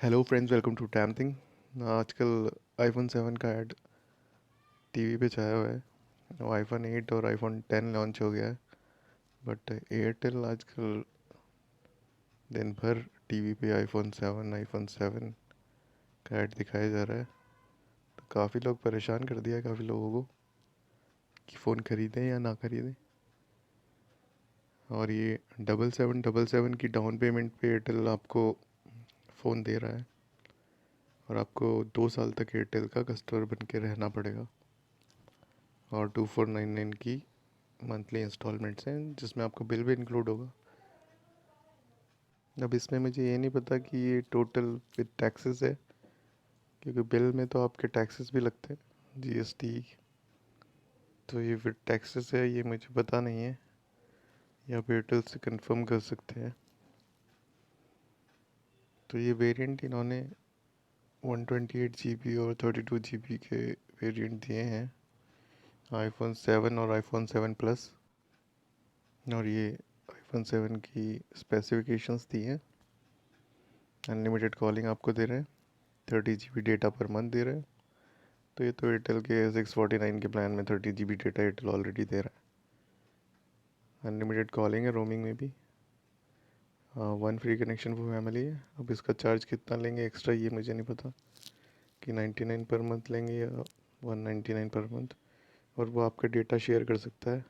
Hello friends, welcome to टैम थिंग। आजकल आईफोन 7 का ऐड टीवी पे छाया हुआ है और आईफोन 8 और आईफोन 10 लॉन्च हो गया है। बट एयरटेल आजकल दिन भर टीवी पे आईफोन 7 का ऐड दिखाया जा रहा है। तो काफ़ी लोग परेशान कर दिया है काफ़ी लोगों को कि फ़ोन ख़रीदें या ना ख़रीदें। और ये 7777 की डाउन पेमेंट पे एयरटेल आपको फ़ोन दे रहा है और आपको 2 साल तक एयरटेल का कस्टमर बन के रहना पड़ेगा। और 2499 की मंथली इंस्टॉलमेंट्स हैं जिसमें आपका बिल भी इंक्लूड होगा। अब इसमें मुझे ये नहीं पता कि ये टोटल विद टैक्सेस है, क्योंकि बिल में तो आपके टैक्सेस भी लगते हैं, जीएसटी। तो ये विद टैक्सेस है ये मुझे पता नहीं है, या आप एयरटेल से कंफर्म कर सकते हैं। तो ये वेरिएंट इन्होंने 128 GB और 32 GB के वेरिएंट दिए हैं आईफोन 7 और आईफोन 7 प्लस। और ये आईफोन 7 की स्पेसिफिकेशंस दी हैं। अनलिमिटेड कॉलिंग आपको दे रहे हैं, 30 GB डेटा पर मंथ दे रहे हैं। तो ये तो एयरटेल के 649 के प्लान में 30 GB डेटा एयरटेल ऑलरेडी दे रहा है। अनलिमिटेड कॉलिंग है, रोमिंग में भी। One free connection for family है। अब इसका चार्ज कितना लेंगे एक्स्ट्रा ये मुझे नहीं पता, कि 99 पर मंथ लेंगे या 199 पर मंथ। और वो आपका डेटा शेयर कर सकता है,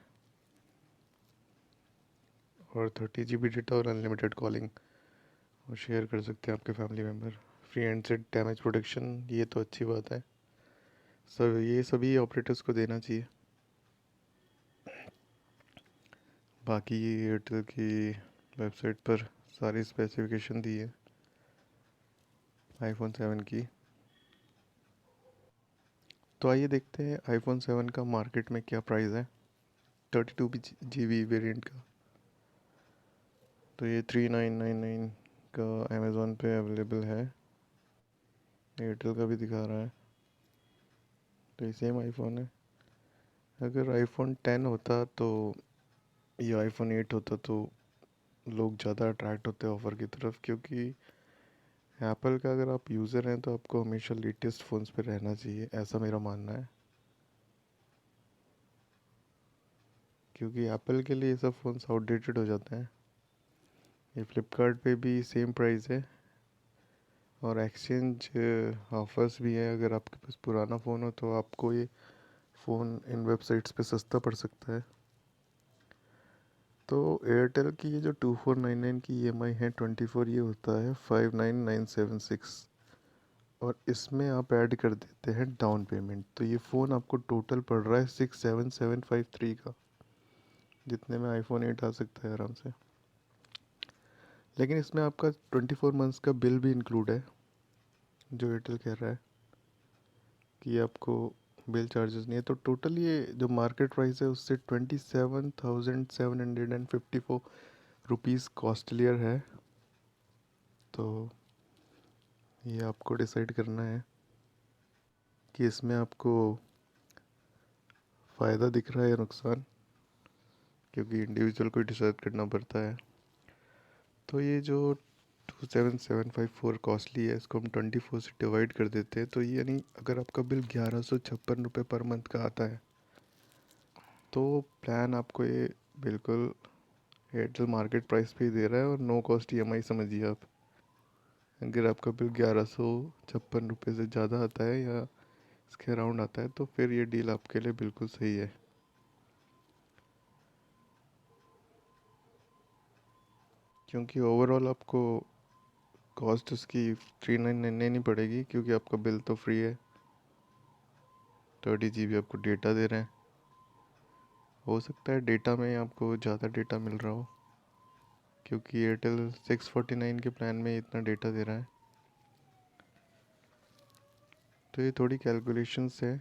और 30 GB डेटा और अनलिमिटेड कॉलिंग और शेयर कर सकते हैं आपके family member. Free handset damage protection, ये तो अच्छी बात है सर, ये सभी ऑपरेटर्स को देना चाहिए। बाकी ये एयरटेल की वेबसाइट पर सारी स्पेसिफिकेशन दी है आईफोन 7 की। तो आइए देखते हैं आईफोन 7 का मार्केट में क्या प्राइस है 32 GB वेरिएंट का। तो ये 3999 का अमेज़ोन पे अवेलेबल है। एयरटेल का भी दिखा रहा है। तो ये सेम आईफोन है। अगर आईफोन 10 होता तो ये आईफोन 8 होता तो लोग ज़्यादा अट्रैक्ट होते ऑफ़र की तरफ, क्योंकि एप्पल का अगर आप यूज़र हैं तो आपको हमेशा लेटेस्ट फ़ोन्स पे रहना चाहिए, ऐसा मेरा मानना है। क्योंकि एप्पल के लिए ये सब फ़ोन्स आउटडेटेड हो जाते हैं। ये फ्लिपकार्ट पे भी सेम प्राइस है, और एक्सचेंज ऑफर्स भी है। अगर आपके पास पुराना फ़ोन हो तो आपको ये फ़ोन इन वेबसाइट्स पे सस्ता पड़ सकता है। तो एयरटेल की ये जो 2499 की ईएमआई है 24, ये होता है 59976। और इसमें आप ऐड कर देते हैं डाउन पेमेंट, तो ये फ़ोन आपको टोटल पड़ रहा है 67753 का, जितने में आईफोन 8 आ सकता है आराम से। लेकिन इसमें आपका 24 मंथ्स का बिल भी इंक्लूड है, जो एयरटेल कह रहा है कि आपको बिल चार्जेस नहीं है। तो टोटल ये जो मार्केट प्राइस है उससे 27,754 कॉस्टलियर है। तो ये आपको डिसाइड करना है कि इसमें आपको फ़ायदा दिख रहा है या नुकसान, क्योंकि इंडिविजुअल को डिसाइड करना पड़ता है। तो ये जो 27,754 कॉस्टली है, इसको हम 24 से डिवाइड कर देते हैं, तो ये यानी अगर आपका बिल 1156 रुपये पर मंथ का आता है, तो प्लान आपको ये बिल्कुल एयरटेल मार्केट प्राइस पे ही दे रहा है, और नो कॉस्ट ईएमआई समझिए आप। अगर आपका बिल 1156 रुपये से ज़्यादा आता है या इसके अराउंड आता है, तो फिर ये डील आपके लिए बिल्कुल सही है। क्योंकि ओवरऑल आपको कॉस्ट उसकी 3999 नहीं पड़ेगी, क्योंकि आपका बिल तो फ्री है। 30 GB आपको डेटा दे रहे हैं। हो सकता है डेटा में आपको ज़्यादा डेटा मिल रहा हो, क्योंकि एयरटेल 649 के प्लान में इतना डेटा दे रहा है। तो ये थोड़ी कैलकुलेशंस है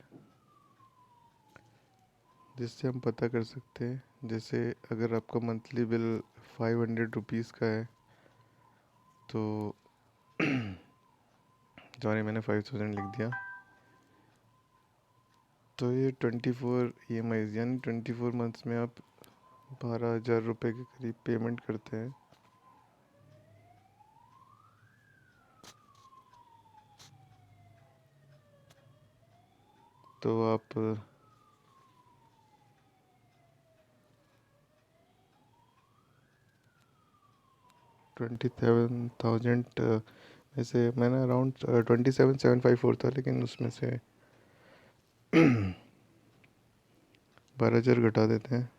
जिससे हम पता कर सकते हैं। जैसे अगर आपका मंथली बिल 500 रुपीज़ का है, तो सॉरी मैंने 5000 लिख दिया। तो ये 24 EMI यानी 24 मंथ्स में आप 12,000 रुपये के करीब पेमेंट करते हैं। तो आप 27,000 वैसे मैंने अराउंड 27,754 था, लेकिन उसमें से 12,000 घटा देते हैं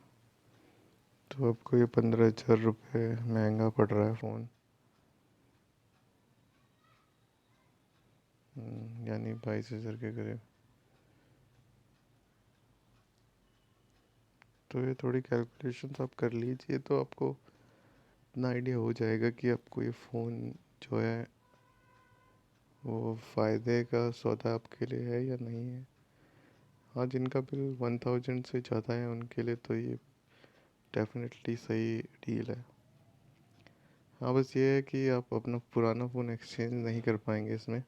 तो आपको ये 15,000 रुपये महंगा पड़ रहा है फ़ोन। यानी 22,000 के करीब। तो ये थोड़ी कैलकुलेशंस आप कर लीजिए तो आपको इतना आइडिया हो जाएगा कि आपको ये फ़ोन जो है वो फ़ायदे का सौदा आपके लिए है या नहीं है। हाँ, जिनका बिल 1,000 से ज़्यादा है उनके लिए तो ये डेफिनेटली सही डील है। हाँ, बस ये है कि आप अपना पुराना फ़ोन एक्सचेंज नहीं कर पाएंगे इसमें।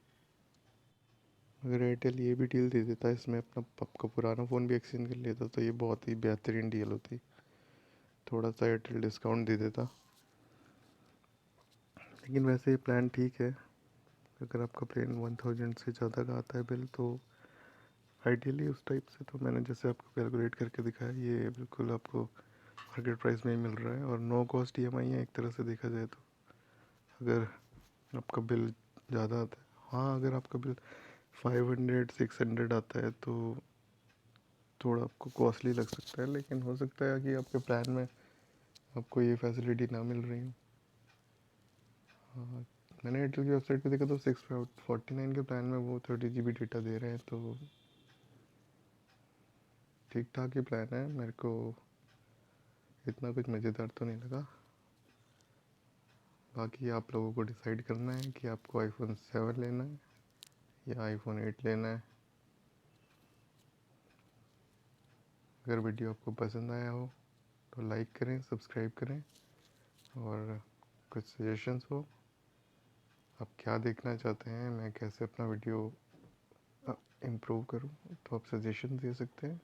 अगर एयरटेल ये भी डील दे देता है इसमें, अपना आपका पुराना फ़ोन भी एक्सचेंज कर लेता, तो ये बहुत ही बेहतरीन डील होती। थोड़ा सा एयरटेल डिस्काउंट दे देता। लेकिन वैसे ये प्लान ठीक है। अगर आपका प्लान 1,000 से ज़्यादा का आता है बिल, तो आइडियली उस टाइप से तो मैंने जैसे आपको कैलकुलेट करके दिखाया, ये बिल्कुल आपको मार्केट प्राइस में ही मिल रहा है और नो कॉस्ट ईएमआई है एक तरह से देखा जाए तो। अगर आपका बिल ज़्यादा आता है, हाँ, अगर आपका बिल 500 600 आता है तो थोड़ा आपको कॉस्टली लग सकता है, लेकिन हो सकता है कि आपके प्लान में आपको ये फैसिलिटी ना मिल रही हो। हाँ, मैंने एयरटेल की वेबसाइट पे देखा तो 649 के प्लान में वो 30 GB डेटा दे रहे हैं, तो ठीक ठाक ही प्लान है। मेरे को इतना कुछ मज़ेदार तो नहीं लगा। बाकी आप लोगों को डिसाइड करना है कि आपको iPhone 7 लेना है या iPhone 8 लेना है। अगर वीडियो आपको पसंद आया हो तो लाइक करें, सब्सक्राइब करें, और कुछ सजेशंस हो, आप क्या देखना चाहते हैं, मैं कैसे अपना वीडियो इम्प्रूव करूं, तो आप सजेशन दे सकते हैं।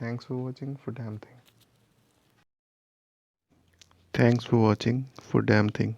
Thanks for watching for damn thing. Thanks for watching for damn thing.